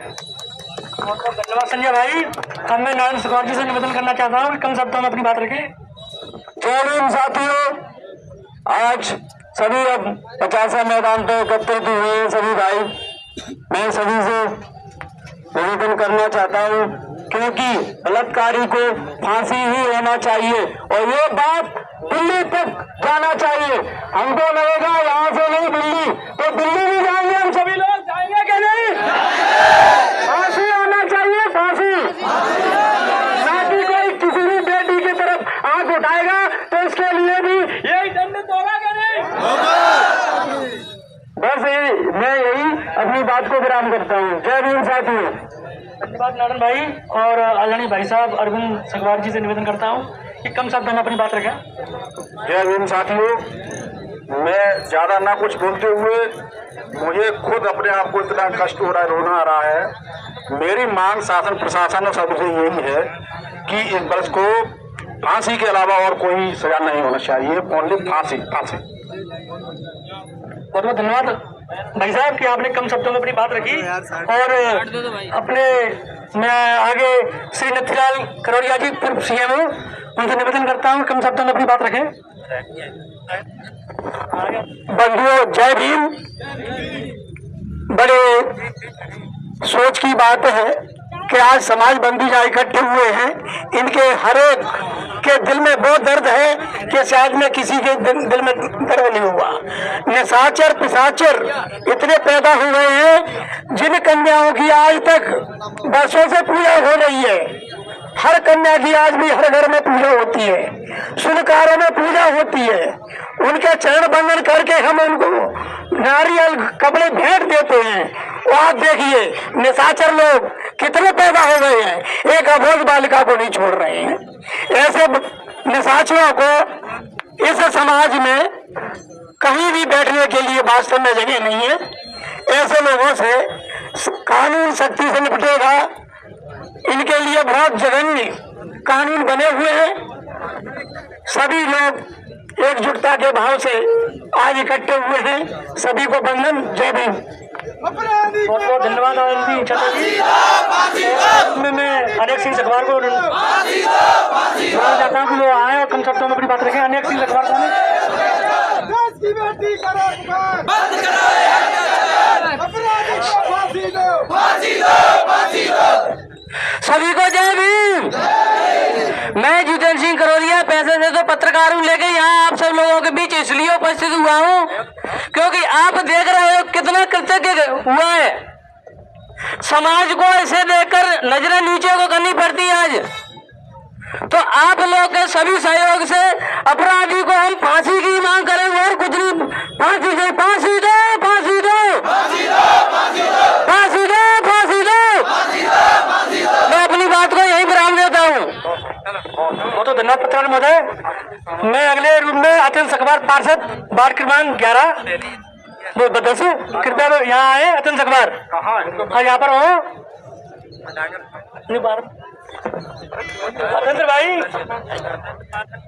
धन्यवाद संजय भाई। अब मैं नारायण सुखवार जी से निवेदन करना चाहता हूँ कि कम शब्दों में अपनी बात रखें। जय भीम साथियों, आज सभी अब 50 मैदान पे एकत्रित हुए सभी भाई, मैं सभी से निवेदन करना चाहता हूँ क्योंकि बलात्कारी को फांसी ही होना चाहिए और ये बात दिल्ली तक जाना चाहिए। हमको लगेगा यहाँ से नहीं दिल्ली, तो दिल्ली भी जाएंगे, हम सभी लोग जाएंगे कि नहीं? फांसी होना चाहिए, फांसी। ना कि कोई किसी भी बेटी की तरफ आंख उठाएगा तो इसके लिए भी यही दंडित होगा कि नहीं? बस मैं यही अपनी बात को विराम करता हूँ। जय भीम साथियों। धन्यवाद नारायण भाई। और आदरणीय भाई साहब अरविंद सगवार जी से निवेदन करता हूँ कि कम शब्दों में अपनी बात रखें। जय भीम साथियों, मैं ज्यादा ना कुछ बोलते हुए, मुझे खुद अपने आप को इतना कष्ट हो रहा है, रोना आ रहा है। मेरी मांग शासन प्रशासन और सबसे यही है कि इस बरस को फांसी के अलावा और कोई सजा नहीं होना चाहिए, ओनली फांसी, फांसी। बहुत बहुत धन्यवाद भाई साहब कि आपने कम शब्दों में अपनी बात रखी। और अपने मैं आगे श्री नथीलाल करोड़िया जी पूर्व सीएम उनसे निवेदन करता हूँ कम शब्दों में अपनी बात रखें। बंधुओं, जय भीम। बड़े सोच की बात है कि आज समाज बंधु जहाँ इकट्ठे हुए हैं, इनके हर एक के दिल में वो दर्द है कि शायद में किसी के दिल में दर्द नहीं हुआ। निशाचर पिशाचर इतने पैदा हो गए हैं जिन कन्याओं की आज तक वर्षों से पूजा हो रही है। हर कन्या की आज भी हर घर में पूजा होती है, सुनकारों में पूजा होती है। उनके चरण बंदन करके हम उनको नारियल कपड़े भेंट देते हैं। और आप देखिए निशाचर लोग कितने पैदा हो गए हैं, एक अबोध बालिका को नहीं छोड़ रहे हैं। ऐसे निशाचरों को इस समाज में कहीं भी बैठने के लिए वास्तव में जगह नहीं है। ऐसे लोगों से कानून सख्ती से निपटेगा। इनके लिए बहुत जघन्य कानून बने हुए हैं। सभी लोग एकजुटता के भाव से आज इकट्ठे हुए हैं। सभी को बंधन। जय भीम। बहुत बहुत धन्यवाद आनंदी चतुर्वेदी। मैं अनेक सिंह सगवार को चाहता हूँ कि वो आए और कम शब्दों में अपनी बात रखें। अनेक सिंह सगवार कौन है? सभी को जय भीम। मैं जितेंद्र सिंह करोड़िया पैसे से तो पत्रकार हूँ, लेकिन यहाँ आप सब लोगों के बीच इसलिए उपस्थित हुआ हूँ क्योंकि आप देख रहे हो कितना कृतज्ञ हुआ है। समाज को ऐसे देखकर नजरें नीचे को करनी पड़ती है आज। तो आप लोग के सभी सहयोग से अपराधी को हम फांसी की मांग करेंगे और कुछ नहीं। फांसी दो, फांसी दो, फांसी दो, फांसी दो, फांसी दो, फांसी दो। मैं अपनी बात को यही विराम देता हूँ। बहुत धन्यवाद पत्रकार महोदय। मैं अगले रूम में अत्यंत सखबार पार्षद वार्ड क्रमांक 11 10 कृपया यहाँ आए। अत्यंत सखबार हाँ यहाँ पर हो। अत्यंत भाई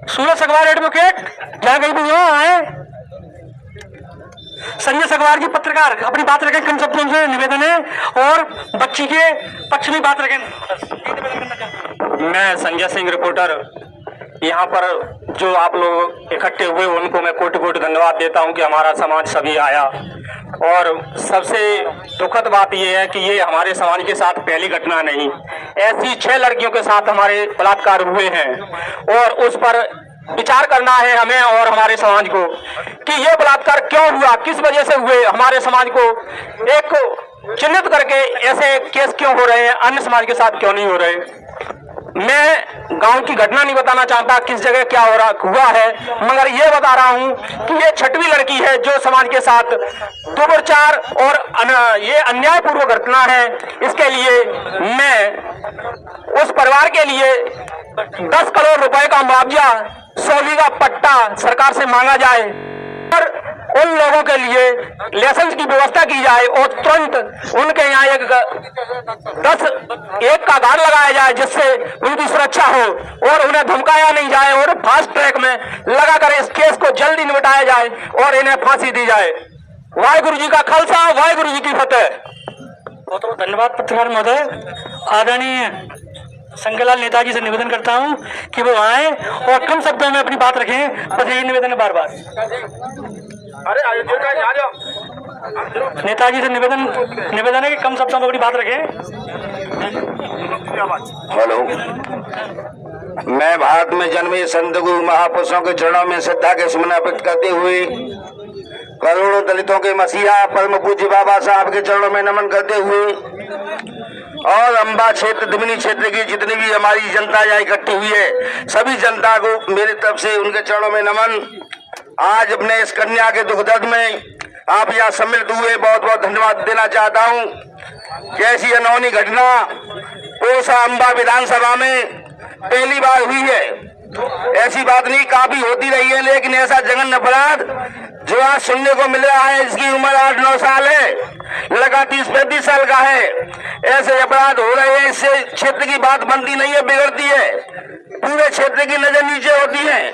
सूरज सखबार एडवोकेट जहाँ कहीं भी हो आए। संजय सगवार जी पत्रकार अपनी बात रखें। कम शब्दों से निवेदन है और बच्ची के पक्ष में बात रखें। मैं संजय सिंह रिपोर्टर यहाँ पर जो आप लोग इकट्ठे हुए उनको मैं कोटि कोटि धन्यवाद देता हूँ कि हमारा समाज सभी आया। और सबसे दुखद बात यह है कि ये हमारे समाज के साथ पहली घटना नहीं, ऐसी 6 लड़कियों के साथ हमारे बलात्कार हुए हैं और उस पर विचार करना है हमें और हमारे समाज को कि ये बलात्कार क्यों हुआ, किस वजह से हुए। हमारे समाज को एक चिन्हित करके ऐसे केस क्यों हो रहे हैं, अन्य समाज के साथ क्यों नहीं हो रहे। मैं गांव की घटना नहीं बताना चाहता किस जगह क्या हो रहा हुआ है, मगर ये बता रहा हूं कि ये 6वीं लड़की है जो समाज के साथ दुर्व्यवहार और ये अन्यायपूर्वक घटना है। इसके लिए मैं उस परिवार के लिए 10 करोड़ रुपए का मुआवजा, 100 बीघा पट्टा सरकार से मांगा जाए और उन लोगों के लिए लाइसेंस की व्यवस्था की जाए और तुरंत उनके यहाँ एक का गार्ड लगाया जाए जिससे उनकी सुरक्षा हो और उन्हें धमकाया नहीं जाए और फास्ट ट्रैक में लगाकर इस केस को जल्दी निपटाया जाए और इन्हें फांसी दी जाए। वाहिगुरु जी का खालसा, वाहिगुरु जी की फतेह। बहुत बहुत धन्यवाद पत्रकार महोदय। आदरणीय शंकरलाल नेताजी से निवेदन करता हूं कि वो आए और कम शब्दों में अपनी बात रखें, बस यही निवेदन है बार बार। नेताजी से निवेदन है कि कम शब्दों में अपनी बात रखें। हेलो, मैं भारत में जन्मे संत गुरु महापुरुषों के चरणों में श्रद्धा के सुमन अर्पित करते हुए करोड़ों दलितों के मसीहा परम पूज्य बाबा साहब के चरणों में नमन करते हुए और अम्बा क्षेत्र दुमनी क्षेत्र की जितनी भी हमारी जनता यहाँ इकट्ठी हुई है, सभी जनता को मेरी तरफ से उनके चरणों में नमन। आज अपने इस कन्या के दुख दर्द में आप यहाँ सम्मिलित हुए, बहुत बहुत धन्यवाद देना चाहता हूँ। कैसी अनहोनी घटना ओरछा अम्बा विधानसभा में पहली बार हुई है। ऐसी बात नहीं, काफी होती रही है, लेकिन ऐसा जघन्य अपराध जो आज सुनने को मिल रहा है, इसकी उम्र 8-9 साल है, लड़का 30-35 साल का है, ऐसे अपराध हो रहे हैं। इससे क्षेत्र की बात बनती नहीं है, बिगड़ती है, पूरे क्षेत्र की नजर नीचे होती है।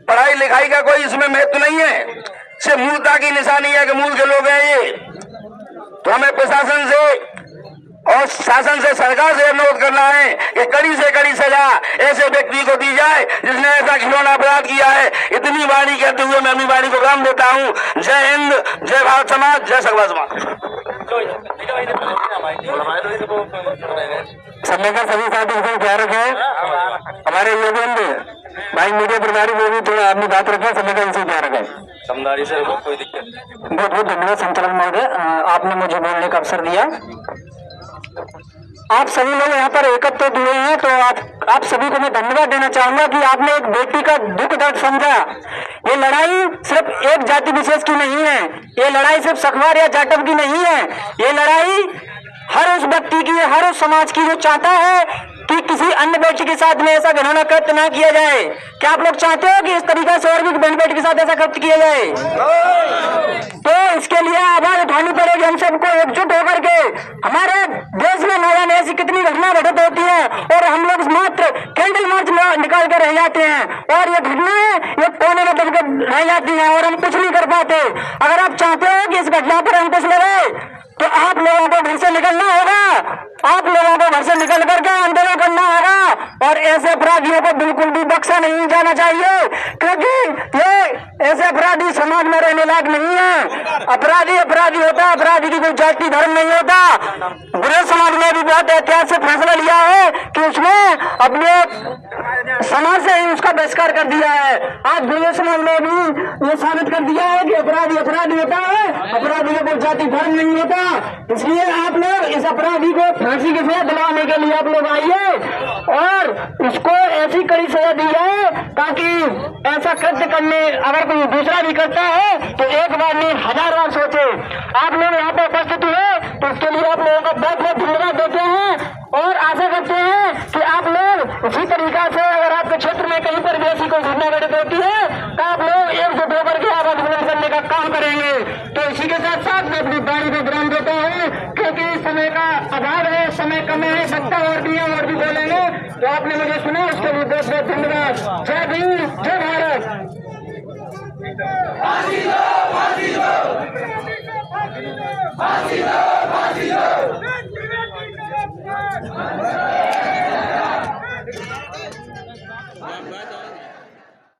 पढ़ाई लिखाई का कोई इसमें महत्व नहीं है, सिर्फ मूर्खता की निशानी है कि मूर्ख लोग हैं ये। तो हमें प्रशासन से और शासन से, सरकार से अनुरोध करना है कि कड़ी से कड़ी सजा ऐसे व्यक्ति को दी जाए जिसने ऐसा खिलौना अपराध किया है। इतनी वाणी कहते हुए मैं अपनी वाणी को विराम देता हूँ। जय हिंद, जय भारत समाज, जय सकवा समाज। समय का सभी साथियों को ख्याल रखें। हमारे योगेंद्र भाई मीडिया प्रभारी वो भी थोड़ा अपनी बात रखें, समय का इनसे ख्याल रखें। समझदारी से कोई दिक्कत नहीं। बहुत बहुत धन्यवाद संचालक महोदय, आपने मुझे बोलने का अवसर दिया। आप सभी लोग यहाँ पर एकत्रित हुए हैं, तो आप सभी को मैं धन्यवाद देना चाहूंगा कि आपने एक बेटी का दुख दर्द समझा। ये लड़ाई सिर्फ एक जाति विशेष की नहीं है, ये लड़ाई सिर्फ सखवार या जाटव की नहीं है, ये लड़ाई हर उस व्यक्ति की है, हर उस समाज की जो चाहता है कि किसी अन्य व्यक्ति के साथ में ऐसा घिनौना कृत्य ना किया जाए। क्या आप लोग चाहते हो कि इस तरीके से और भी बहन बेटी के साथ ऐसा कृत्य किया जाए? तो इसके लिए आवाज उठानी पड़ेगी हम सबको एकजुट होकर के। हमारे देश में नया नया ऐसी कितनी घटना घटित होती है और हम लोग मात्र कैंडल मार्च निकाल कर रह जाते हैं, और ये घटनाएं ये कोने में दब कर रह जाती हैं और हम कुछ नहीं कर पाते। अगर आप चाहते हो कि इस घटना पर अंकुश लगे तो आप लोगों को घर से निकलना होगा, आप लोगों को घर से निकल करके आंदोलन करना होगा, और ऐसे अपराधियों को बिल्कुल भी बख्शा नहीं जाना चाहिए, क्योंकि ये ऐसे अपराधी समाज में रहने लायक नहीं है। अपराधी अपराधी होता है, अपराधी की कोई जाति धर्म नहीं होता। बुरे समाज में भी बहुत एहतियात से फैसला लिया है कि उसने अपने समाज से ही उसका बहिष्कार कर दिया है। आज बुरे समाज में भी ये साबित कर दिया है कि अपराधी अपराधी होता है, अपराधी का कोई जाति धर्म नहीं होता। इसलिए आप लोग इस अपराधी को फांसी की सजा दिलाने के लिए आप लोग आइए और उसको ऐसी कड़ी सजा दी जाए ताकि ऐसा कृत्य करने अगर कोई दूसरा भी करता है तो एक बार नहीं 1000 बार सोचे। आप लोग यहाँ पे उपस्थित हुए तो उसके लिए आप लोगों को बहुत बहुत धन्यवाद देते हैं और आशा करते हैं कि आप लोग इसी तरीका से अगर आपके क्षेत्र में कहीं पर भी ऐसी कोई घटना घटित होती है तो आप लोग एकजुट होकर के आवाज बुलंद करने का काम करेंगे। तो इसी के साथ साथ मैं अपनी बारी को विराम देता हूँ, क्योंकि समय का अभाव है, समय कम है, सकता और भी बोलेंगे। तो आपने मुझे सुना, उसके लिए बहुत बहुत धन्यवाद। जय भीम, जय भारत। फांसी दो, फांसी दो, फांसी दो, फांसी दो।